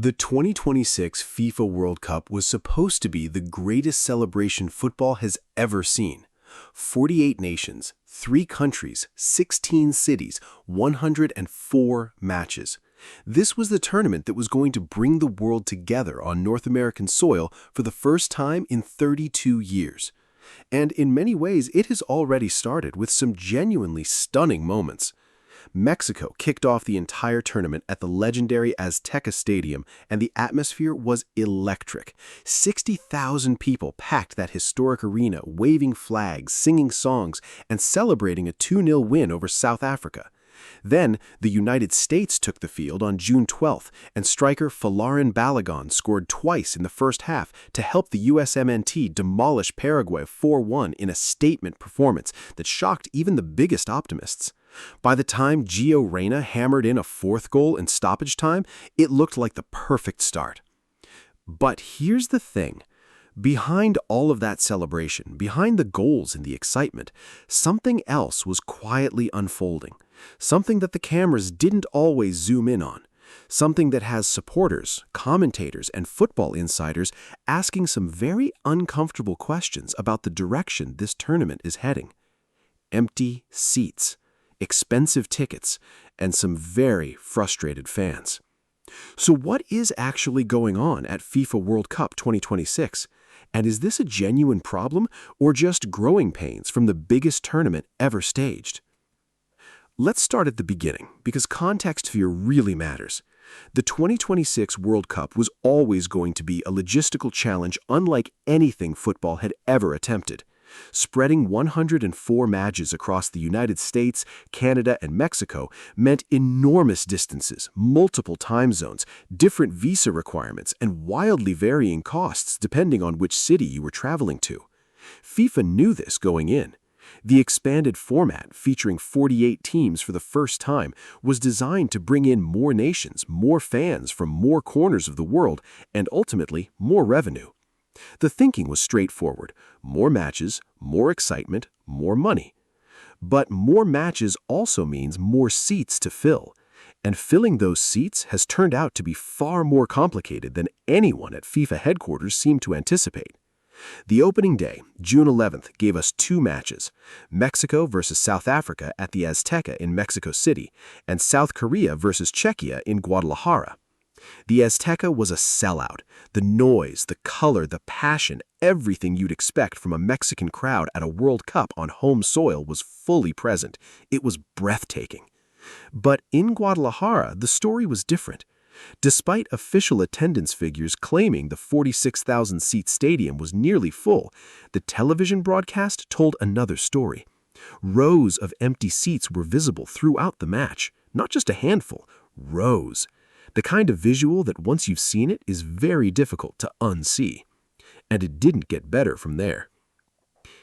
The 2026 FIFA World Cup was supposed to be the greatest celebration football has ever seen. 48 nations, 3 countries, 16 cities, 104 matches. This was the tournament that was going to bring the world together on North American soil for the first time in 32 years. And in many ways, it has already started with some genuinely stunning moments. Mexico kicked off the entire tournament at the legendary Azteca Stadium, and the atmosphere was electric. 60,000 people packed that historic arena, waving flags, singing songs, and celebrating a 2-0 win over South Africa. Then, the United States took the field on June 12th, and striker Folarin Balogun scored twice in the first half to help the USMNT demolish Paraguay 4-1 in a statement performance that shocked even the biggest optimists. By the time Gio Reyna hammered in a 4th goal in stoppage time, it looked like the perfect start. But here's the thing. Behind all of that celebration, behind the goals and the excitement, something else was quietly unfolding. Something that the cameras didn't always zoom in on. Something that has supporters, commentators, and football insiders asking some very uncomfortable questions about the direction this tournament is heading. Empty seats, expensive tickets, and some very frustrated fans. So what is actually going on at FIFA World Cup 2026? And is this a genuine problem or just growing pains from the biggest tournament ever staged? Let's start at the beginning, because context here really matters. The 2026 World Cup was always going to be a logistical challenge unlike anything football had ever attempted. Spreading 104 matches across the United States, Canada, and Mexico meant enormous distances, multiple time zones, different visa requirements, and wildly varying costs depending on which city you were traveling to. FIFA knew this going in. The expanded format, featuring 48 teams for the first time, was designed to bring in more nations, more fans from more corners of the world, and ultimately more revenue. The thinking was straightforward: more matches, more excitement, more money. But more matches also means more seats to fill, and filling those seats has turned out to be far more complicated than anyone at FIFA headquarters seemed to anticipate. The opening day, June 11th, gave us 2 matches: Mexico versus South Africa at the Azteca in Mexico City, and South Korea versus Czechia in Guadalajara. The Azteca was a sellout. The noise, the color, the passion, everything you'd expect from a Mexican crowd at a World Cup on home soil was fully present. It was breathtaking. But in Guadalajara, the story was different. Despite official attendance figures claiming the 46,000-seat stadium was nearly full, the television broadcast told another story. Rows of empty seats were visible throughout the match. Not just a handful, rows. The kind of visual that once you've seen it is very difficult to unsee. And it didn't get better from there.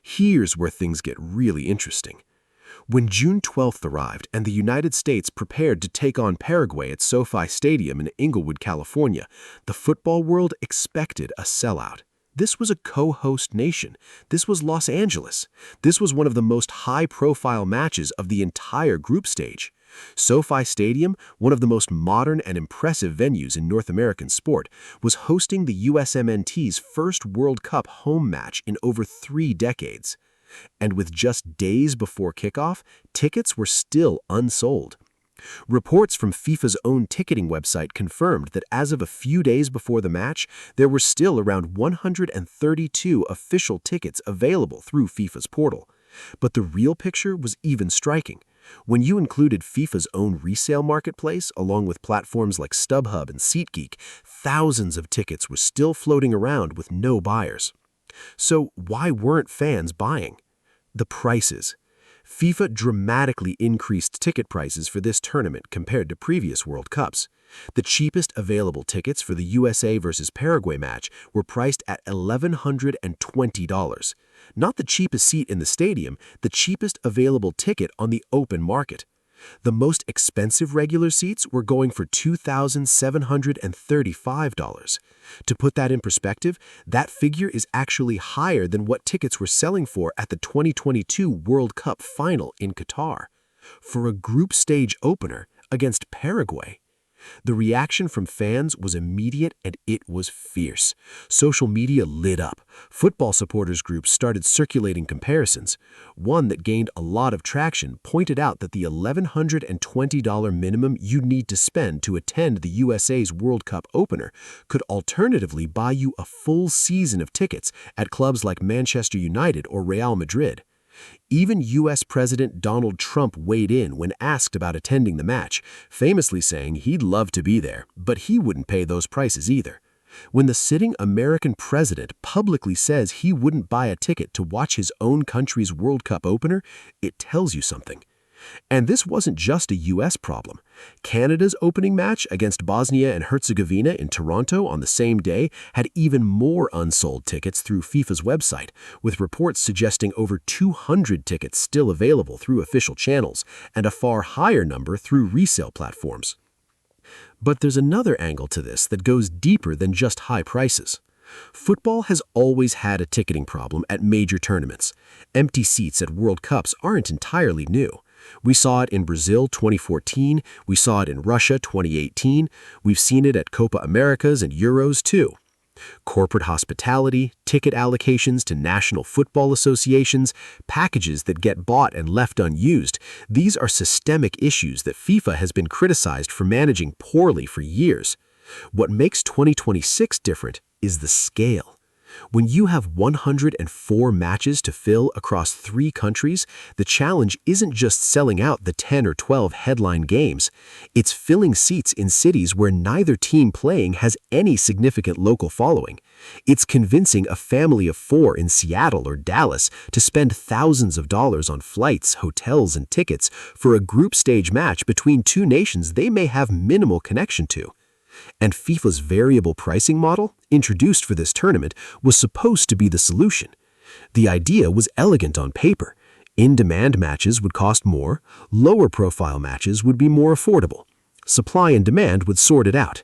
Here's where things get really interesting. When June 12th arrived and the United States prepared to take on Paraguay at SoFi Stadium in Inglewood, California, the football world expected a sellout. This was a co-host nation. This was Los Angeles. This was one of the most high-profile matches of the entire group stage. SoFi Stadium, one of the most modern and impressive venues in North American sport, was hosting the USMNT's first World Cup home match in over 3 decades. And with just days before kickoff, tickets were still unsold. Reports from FIFA's own ticketing website confirmed that as of a few days before the match, there were still around 132 official tickets available through FIFA's portal. But the real picture was even striking. When you included FIFA's own resale marketplace, along with platforms like StubHub and SeatGeek, thousands of tickets were still floating around with no buyers. So why weren't fans buying? The prices. FIFA dramatically increased ticket prices for this tournament compared to previous World Cups. The cheapest available tickets for the USA versus Paraguay match were priced at $1,120. Not the cheapest seat in the stadium, the cheapest available ticket on the open market. The most expensive regular seats were going for $2,735. To put that in perspective, that figure is actually higher than what tickets were selling for at the 2022 World Cup final in Qatar. For a group stage opener against Paraguay. The reaction from fans was immediate and it was fierce. Social media lit up. Football supporters groups started circulating comparisons. One that gained a lot of traction pointed out that the $1,120 minimum you'd need to spend to attend the USA's World Cup opener could alternatively buy you a full season of tickets at clubs like Manchester United or Real Madrid. Even U.S. President Donald Trump weighed in when asked about attending the match, famously saying he'd love to be there, but he wouldn't pay those prices either. When the sitting American president publicly says he wouldn't buy a ticket to watch his own country's World Cup opener, it tells you something. And this wasn't just a U.S. problem. Canada's opening match against Bosnia and Herzegovina in Toronto on the same day had even more unsold tickets through FIFA's website, with reports suggesting over 200 tickets still available through official channels and a far higher number through resale platforms. But there's another angle to this that goes deeper than just high prices. Football has always had a ticketing problem at major tournaments. Empty seats at World Cups aren't entirely new. We saw it in Brazil 2014, we saw it in Russia 2018, we've seen it at Copa Americas and Euros too. Corporate hospitality, ticket allocations to national football associations, packages that get bought and left unused, these are systemic issues that FIFA has been criticized for managing poorly for years. What makes 2026 different is the scale. When you have 104 matches to fill across 3 countries, the challenge isn't just selling out the 10 or 12 headline games. It's filling seats in cities where neither team playing has any significant local following. It's convincing a family of 4 in Seattle or Dallas to spend thousands of dollars on flights, hotels, and tickets for a group stage match between 2 nations they may have minimal connection to. And FIFA's variable pricing model, introduced for this tournament, was supposed to be the solution. The idea was elegant on paper. In-demand matches would cost more, lower-profile matches would be more affordable. Supply and demand would sort it out.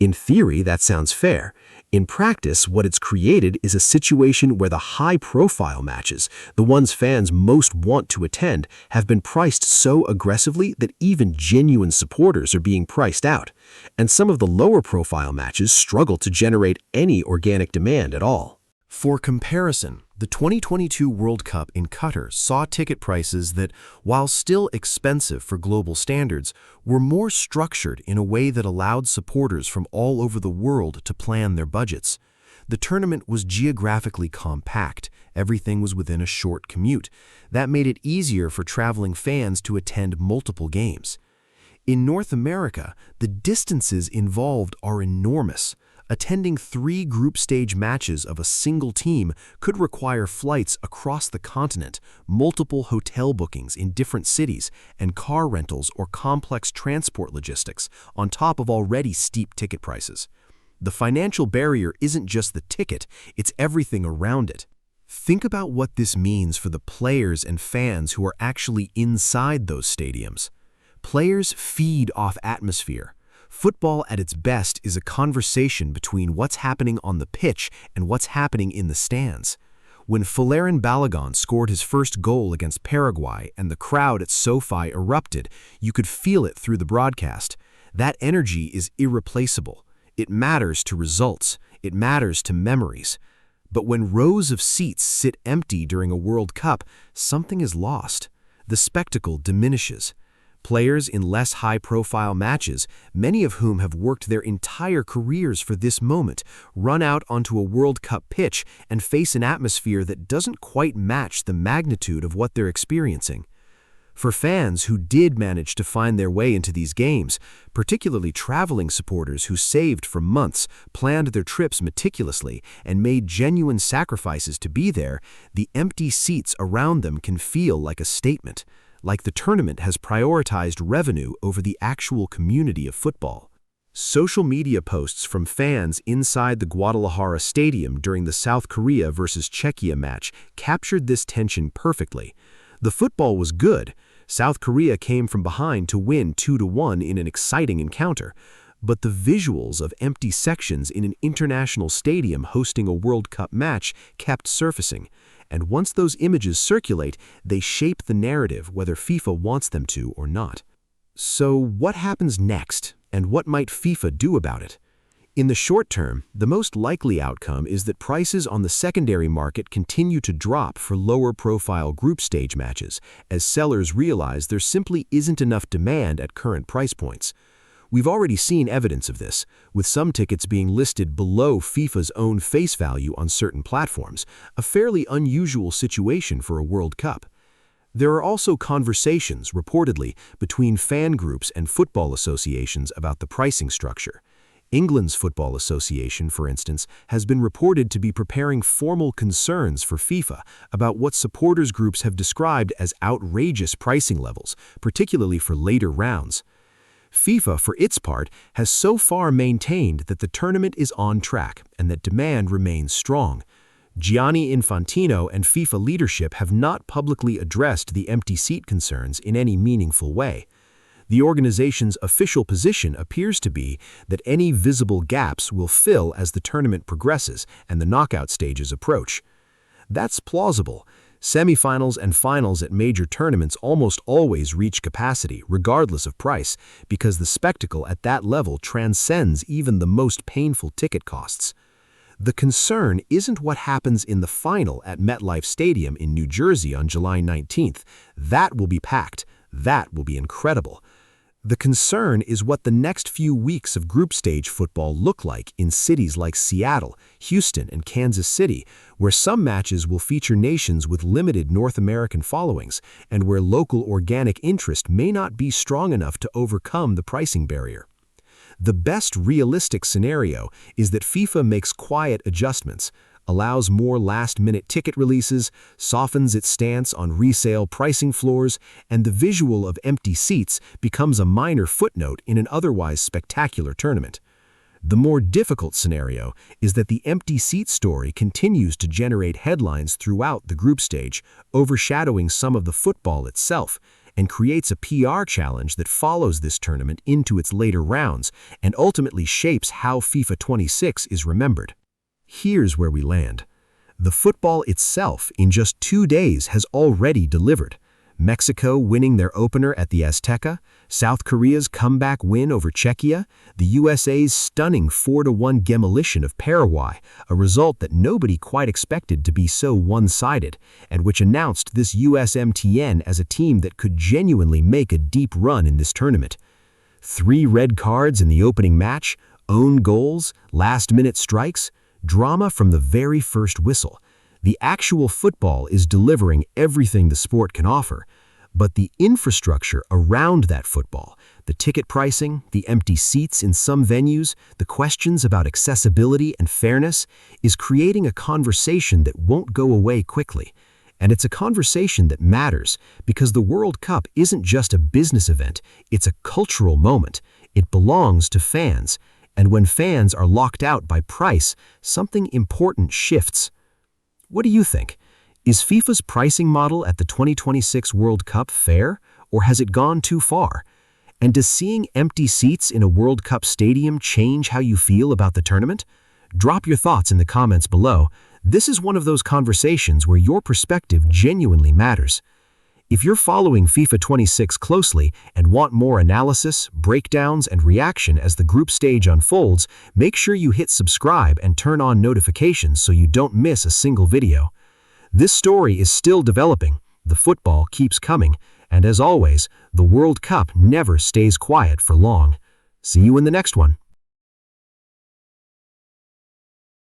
In theory, that sounds fair. In practice, what it's created is a situation where the high-profile matches, the ones fans most want to attend, have been priced so aggressively that even genuine supporters are being priced out. And some of the lower-profile matches struggle to generate any organic demand at all. For comparison, the 2022 World Cup in Qatar saw ticket prices that, while still expensive for global standards, were more structured in a way that allowed supporters from all over the world to plan their budgets. The tournament was geographically compact. Everything was within a short commute. That made it easier for traveling fans to attend multiple games. In North America, the distances involved are enormous. Attending 3 group stage matches of a single team could require flights across the continent, multiple hotel bookings in different cities, and car rentals or complex transport logistics, on top of already steep ticket prices. The financial barrier isn't just the ticket, it's everything around it. Think about what this means for the players and fans who are actually inside those stadiums. Players feed off atmosphere. Football at its best is a conversation between what's happening on the pitch and what's happening in the stands. When Folarin Balogun scored his first goal against Paraguay and the crowd at SoFi erupted, you could feel it through the broadcast. That energy is irreplaceable. It matters to results. It matters to memories. But when rows of seats sit empty during a World Cup, something is lost. The spectacle diminishes. Players in less high-profile matches, many of whom have worked their entire careers for this moment, run out onto a World Cup pitch and face an atmosphere that doesn't quite match the magnitude of what they're experiencing. For fans who did manage to find their way into these games, particularly traveling supporters who saved for months, planned their trips meticulously, and made genuine sacrifices to be there, the empty seats around them can feel like a statement. Like the tournament has prioritized revenue over the actual community of football. Social media posts from fans inside the Guadalajara Stadium during the South Korea versus Czechia match captured this tension perfectly. The football was good. South Korea came from behind to win 2-1 in an exciting encounter. But the visuals of empty sections in an international stadium hosting a World Cup match kept surfacing. And once those images circulate, they shape the narrative whether FIFA wants them to or not. So what happens next? And what might FIFA do about it? In the short term, the most likely outcome is that prices on the secondary market continue to drop for lower-profile group stage matches, as sellers realize there simply isn't enough demand at current price points. We've already seen evidence of this, with some tickets being listed below FIFA's own face value on certain platforms, a fairly unusual situation for a World Cup. There are also conversations, reportedly, between fan groups and football associations about the pricing structure. England's Football Association, for instance, has been reported to be preparing formal concerns for FIFA about what supporters groups have described as outrageous pricing levels, particularly for later rounds. FIFA, for its part, has so far maintained that the tournament is on track and that demand remains strong. Gianni Infantino and FIFA leadership have not publicly addressed the empty seat concerns in any meaningful way. The organization's official position appears to be that any visible gaps will fill as the tournament progresses and the knockout stages approach. That's plausible. Semifinals and finals at major tournaments almost always reach capacity, regardless of price, because the spectacle at that level transcends even the most painful ticket costs. The concern isn't what happens in the final at MetLife Stadium in New Jersey on July 19th. That will be packed. That will be incredible. The concern is what the next few weeks of group stage football look like in cities like Seattle, Houston, and Kansas City, where some matches will feature nations with limited North American followings and where local organic interest may not be strong enough to overcome the pricing barrier. The best realistic scenario is that FIFA makes quiet adjustments, allows more last-minute ticket releases, softens its stance on resale pricing floors, and the visual of empty seats becomes a minor footnote in an otherwise spectacular tournament. The more difficult scenario is that the empty seat story continues to generate headlines throughout the group stage, overshadowing some of the football itself, and creates a PR challenge that follows this tournament into its later rounds and ultimately shapes how FIFA 26 is remembered. Here's where we land. The football itself, in just 2 days, has already delivered. Mexico winning their opener at the Azteca, South Korea's comeback win over Czechia, the USA's stunning 4-1 demolition of Paraguay, a result that nobody quite expected to be so one-sided, and which announced this USMTN as a team that could genuinely make a deep run in this tournament. 3 red cards in the opening match, own goals, last-minute strikes, drama from the very first whistle. The actual football is delivering everything the sport can offer, but the infrastructure around that football, the ticket pricing, the empty seats in some venues, the questions about accessibility and fairness, is creating a conversation that won't go away quickly. And it's a conversation that matters because the World Cup isn't just a business event, it's a cultural moment. It belongs to fans. And when fans are locked out by price, something important shifts. What do you think? Is FIFA's pricing model at the 2026 World Cup fair, or has it gone too far? And does seeing empty seats in a World Cup stadium change how you feel about the tournament? Drop your thoughts in the comments below. This is one of those conversations where your perspective genuinely matters. If you're following FIFA 26 closely and want more analysis, breakdowns, and reaction as the group stage unfolds, make sure you hit subscribe and turn on notifications so you don't miss a single video. This story is still developing, the football keeps coming, and as always, the World Cup never stays quiet for long. See you in the next one.